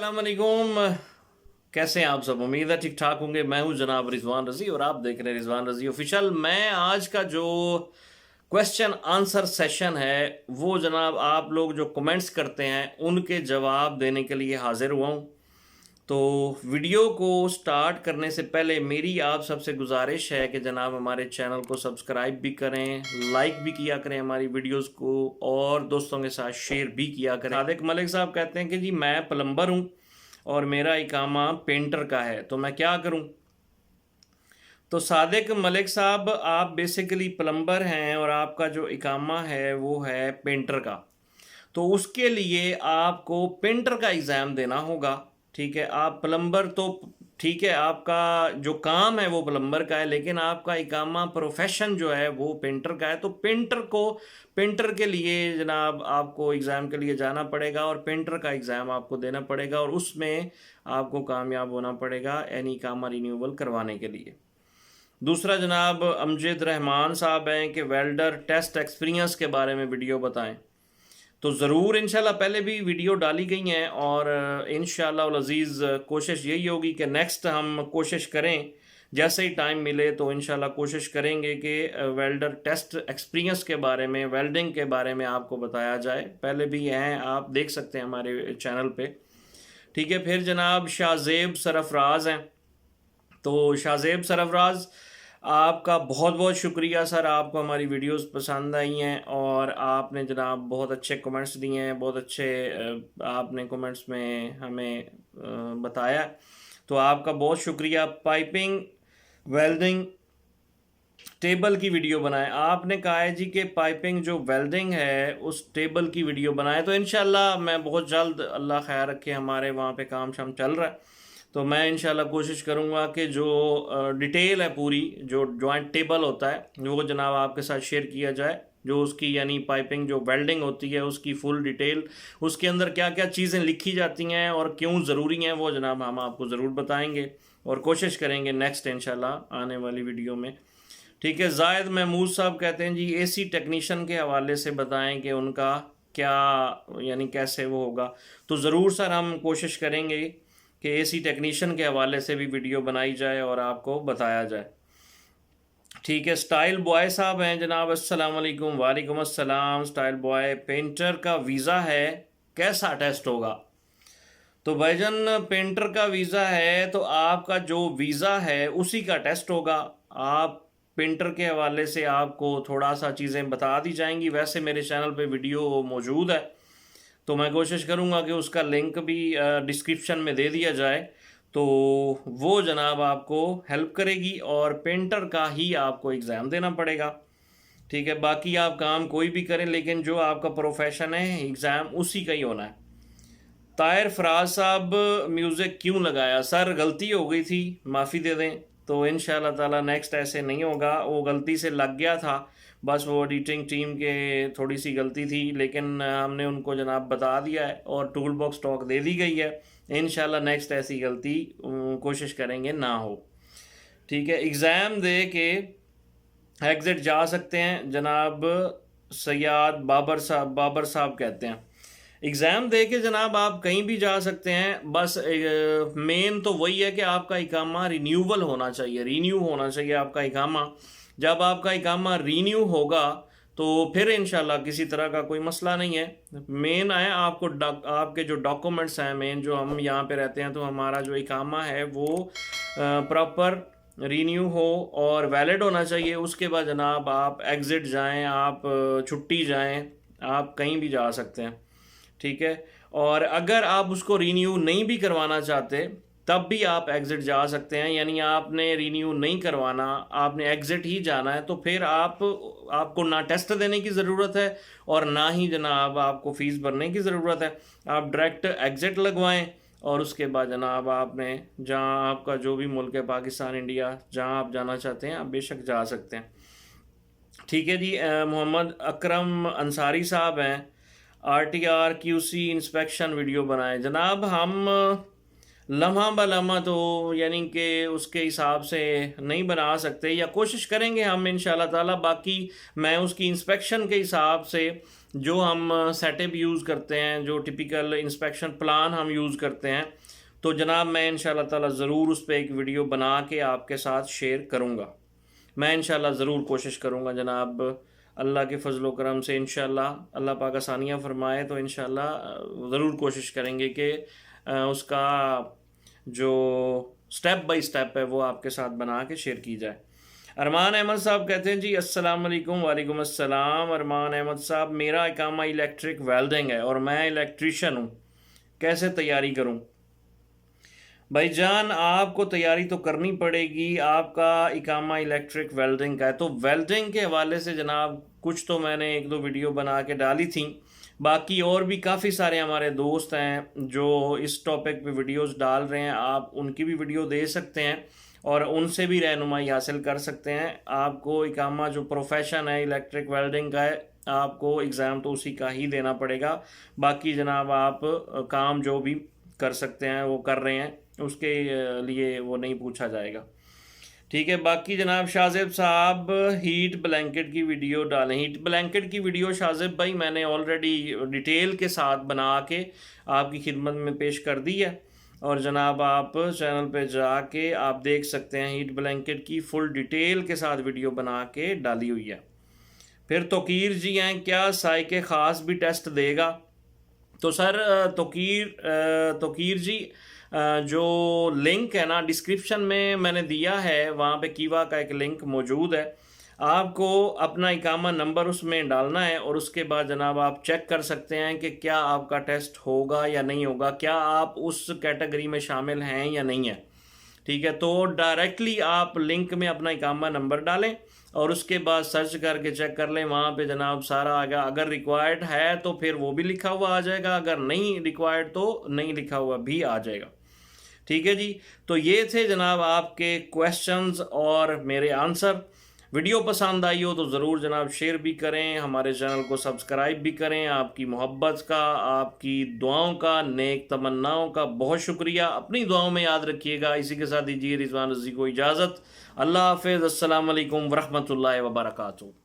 अस्सलाम वालेकुम। कैसे हैं आप सब? उम्मीद है ठीक ठाक होंगे। मैं हूं जनाब रिजवान रजी और आप देख रहे हैं रिजवान रजी ऑफिशियल। मैं आज का जो क्वेश्चन आंसर सेशन है वो जनाब आप लोग जो कमेंट्स करते हैं उनके जवाब देने के लिए हाजिर हुआ हूं। तो वीडियो को स्टार्ट करने से पहले मेरी आप सबसे गुजारिश है कि जनाब हमारे चैनल को सब्सक्राइब भी करें, लाइक भी किया करें हमारी वीडियोस को, और दोस्तों के साथ शेयर भी किया करें। सादिक मलिक साहब कहते हैं कि जी मैं प्लम्बर हूं और मेरा इकामा पेंटर का है, तो मैं क्या करूं? तो सादिक मलिक साहब, आप बेसिकली प्लम्बर हैं और आपका जो इकामा है वो है पेंटर का। तो उसके लिए आपको पेंटर का एग्ज़ाम देना होगा। ठीक है, आप प्लम्बर तो ठीक है, आपका जो काम है वो प्लम्बर का है, लेकिन आपका इकामा प्रोफेशन जो है वो पेंटर का है। तो पेंटर के लिए जनाब आपको एग्ज़ाम के लिए जाना पड़ेगा और पेंटर का एग्ज़ाम आपको देना पड़ेगा और उसमें आपको कामयाब होना पड़ेगा यानी इकामा रिन्यूअल करवाने के लिए। दूसरा जनाब अमजद रहमान साहब हैं कि वेल्डर टेस्ट एक्सपीरियंस के बारे में वीडियो बताएं। तो ज़रूर इंशाल्लाह पहले भी वीडियो डाली गई हैं और इंशाल्लाह अज़ीज़ कोशिश यही होगी कि नेक्स्ट हम कोशिश करें, जैसे ही टाइम मिले तो इंशाल्लाह कोशिश करेंगे कि वेल्डर टेस्ट एक्सपीरियंस के बारे में, वेल्डिंग के बारे में आपको बताया जाए। पहले भी हैं, आप देख सकते हैं हमारे चैनल पे। ठीक है, फिर जनाब शाहजेब सरफराज हैं। तो शाहजेब सरफराज, आपका बहुत बहुत शुक्रिया सर, आपको हमारी वीडियोस पसंद आई हैं और आपने जनाब बहुत अच्छे कमेंट्स दिए हैं, बहुत अच्छे आपने कमेंट्स में हमें बताया, तो आपका बहुत शुक्रिया। पाइपिंग वेल्डिंग टेबल की वीडियो बनाएं। आपने कहा है जी कि पाइपिंग जो वेल्डिंग है उस टेबल की वीडियो बनाएं, तो इंशाल्लाह मैं बहुत जल्द, अल्लाह ख़ैर रखे, हमारे वहाँ पे काम शाम चल रहा है, तो मैं इंशाल्लाह कोशिश करूँगा कि जो डिटेल है पूरी, जो जॉइंट टेबल होता है वो जनाब आपके साथ शेयर किया जाए, जो उसकी यानी पाइपिंग जो वेल्डिंग होती है उसकी फुल डिटेल, उसके अंदर क्या क्या चीज़ें लिखी जाती हैं और क्यों ज़रूरी हैं वो जनाब हम आपको ज़रूर बताएंगे और कोशिश करेंगे नेक्स्ट इंशाल्लाह आने वाली वीडियो में। ठीक है, जायद महमूद साहब कहते हैं जी एसी टेक्नीशियन के हवाले से बताएं कि उनका क्या यानी कैसे वो होगा। तो ज़रूर सर हम कोशिश करेंगे कि एसी टेक्नीशियन के हवाले से भी वीडियो बनाई जाए और आपको बताया जाए। ठीक है, स्टाइल बॉय साहब हैं जनाब, अस्सलाम वालेकुम। वालेकुम अस्सलाम। स्टाइल बॉय, पेंटर का वीज़ा है, कैसा टेस्ट होगा? तो भाईजान पेंटर का वीज़ा है तो आपका जो वीज़ा है उसी का टेस्ट होगा। आप पेंटर के हवाले से आपको थोड़ा सा चीज़ें बता दी जाएंगी। वैसे मेरे चैनल पे वीडियो मौजूद है, तो मैं कोशिश करूँगा कि उसका लिंक भी डिस्क्रिप्शन में दे दिया जाए, तो वो जनाब आपको हेल्प करेगी और पेंटर का ही आपको एग्ज़ाम देना पड़ेगा। ठीक है, बाकी आप काम कोई भी करें लेकिन जो आपका प्रोफेशन है एग्ज़ाम उसी का ही होना है। ताहिर फराज साहब, म्यूज़िक क्यों लगाया? सर गलती हो गई थी, माफ़ी दे दें, तो इंशाल्लाह ताला नेक्स्ट ऐसे नहीं होगा। वो गलती से लग गया था, बस वो एडिटिंग टीम के थोड़ी सी गलती थी, लेकिन हमने उनको जनाब बता दिया है और टूल बॉक्स टॉक दे दी गई है। इंशाल्लाह नेक्स्ट ऐसी गलती कोशिश करेंगे ना हो। ठीक है, एग्ज़ाम दे के एग्ज़िट जा सकते हैं जनाब सैयद बाबर साहब कहते हैं एग्ज़ाम दे के जनाब आप कहीं भी जा सकते हैं, बस मेन तो वही है कि आपका इकामा रिन्यूअल होना चाहिए, रीन्यू होना चाहिए आपका इकामा। जब आपका इकामा रीन्यू होगा तो फिर इंशाल्लाह किसी तरह का कोई मसला नहीं है। मेन है आपको आपके जो डॉक्यूमेंट्स हैं, मेन जो हम यहाँ पे रहते हैं तो हमारा जो इकामा है वो प्रॉपर रीन्यू हो और वैलिड होना चाहिए। उसके बाद जनाब आप एग्ज़िट जाएं, आप छुट्टी जाएं, आप कहीं भी जा सकते हैं। ठीक है, और अगर आप उसको रीन्यू नहीं भी करवाना चाहते तब भी आप एग्ज़िट जा सकते हैं, यानी आपने रीन्यू नहीं करवाना, आपने एग्ज़िट ही जाना है, तो फिर आपको ना टेस्ट देने की ज़रूरत है और ना ही जनाब आपको फ़ीस भरने की ज़रूरत है। आप डायरेक्ट एग्ज़िट लगवाएं और उसके बाद जनाब आपने जहां आपका जो भी मुल्क है, पाकिस्तान, इंडिया, जहां आप जाना चाहते हैं आप बेशक जा सकते हैं। ठीक है जी, मोहम्मद अकरम अंसारी साहब हैं, RTR QC इंस्पेक्शन वीडियो बनाए। जनाब हम لمحہ بہ لمحہ تو یعنی کہ اس کے حساب سے نہیں بنا سکتے، یا کوشش کریں گے ہم انشاءاللہ تعالی. باقی میں اس کی انسپیکشن کے حساب سے جو ہم سیٹ اپ یوز کرتے ہیں، جو ٹپیکل انسپیکشن پلان ہم یوز کرتے ہیں، تو جناب میں انشاءاللہ تعالی ضرور اس پہ ایک ویڈیو بنا کے آپ کے ساتھ شیئر کروں گا. میں انشاءاللہ ضرور کوشش کروں گا جناب، اللہ کے فضل و کرم سے انشاءاللہ اللہ پاک آسانیاں فرمائے تو انشاءاللہ ضرور کوشش کریں گے کہ اس کا جو سٹیپ بائی سٹیپ ہے وہ آپ کے ساتھ بنا کے شیئر کی جائے. ارمان احمد صاحب کہتے ہیں جی السلام علیکم. وعلیکم السلام. ارمان احمد صاحب، میرا اقامہ الیکٹرک ویلڈنگ ہے اور میں الیکٹریشین ہوں، کیسے تیاری کروں؟ بھائی جان آپ کو تیاری تو کرنی پڑے گی، آپ کا اقامہ الیکٹرک ویلڈنگ کا ہے تو ویلڈنگ کے حوالے سے جناب کچھ تو میں نے ایک دو ویڈیو بنا کے ڈالی تھیں، باقی اور بھی کافی سارے ہمارے دوست ہیں جو اس ٹاپک پہ ویڈیوز ڈال رہے ہیں، آپ ان کی بھی ویڈیو دے سکتے ہیں اور ان سے بھی رہنمائی حاصل کر سکتے ہیں. آپ کو اقامہ جو پروفیشن ہے الیکٹرک ویلڈنگ کا ہے، آپ کو ایگزام تو اسی کا ہی دینا پڑے گا. باقی جناب آپ کام جو بھی کر سکتے ہیں وہ کر رہے ہیں، اس کے لیے وہ نہیں پوچھا جائے گا. ٹھیک ہے. باقی جناب شاہزیب صاحب ہیٹ بلینکٹ کی ویڈیو ڈالیں. ہیٹ بلینکٹ کی ویڈیو شاہزیب بھائی میں نے آلریڈی ڈیٹیل کے ساتھ بنا کے آپ کی خدمت میں پیش کر دی ہے، اور جناب آپ چینل پہ جا کے آپ دیکھ سکتے ہیں ہیٹ بلینکٹ کی فل ڈیٹیل کے ساتھ ویڈیو بنا کے ڈالی ہوئی ہے. پھر توقیر جی ہیں کیا سائیکے خاص بھی ٹیسٹ دے گا؟ تو سر توقیر جی جو لنک ہے نا ڈسکرپشن میں نے دیا ہے، وہاں پہ کیوا کا ایک لنک موجود ہے، آپ کو اپنا اقامہ نمبر اس میں ڈالنا ہے اور اس کے بعد جناب آپ چیک کر سکتے ہیں کہ کیا آپ کا ٹیسٹ ہوگا یا نہیں ہوگا، کیا آپ اس کیٹیگری میں شامل ہیں یا نہیں ہیں. ٹھیک ہے. تو ڈائریکٹلی آپ لنک میں اپنا اقامہ نمبر ڈالیں اور اس کے بعد سرچ کر کے چیک کر لیں، وہاں پہ جناب سارا آ گیا. اگر ریکوائرڈ ہے تو پھر وہ بھی لکھا ہوا آ جائے گا، اگر نہیں ریکوائرڈ تو نہیں لکھا ہوا بھی آ جائے گا. ٹھیک ہے جی. تو یہ تھے جناب آپ کے کویسچنز اور میرے آنسر. ویڈیو پسند آئی ہو تو ضرور جناب شیئر بھی کریں، ہمارے چینل کو سبسکرائب بھی کریں. آپ کی محبت کا، آپ کی دعاؤں کا، نیک تمناؤں کا بہت شکریہ. اپنی دعاؤں میں یاد رکھیے گا. اسی کے ساتھ دیجیے رضوان رضی کو اجازت. اللہ حافظ. السلام علیکم ورحمۃ اللہ وبرکاتہ.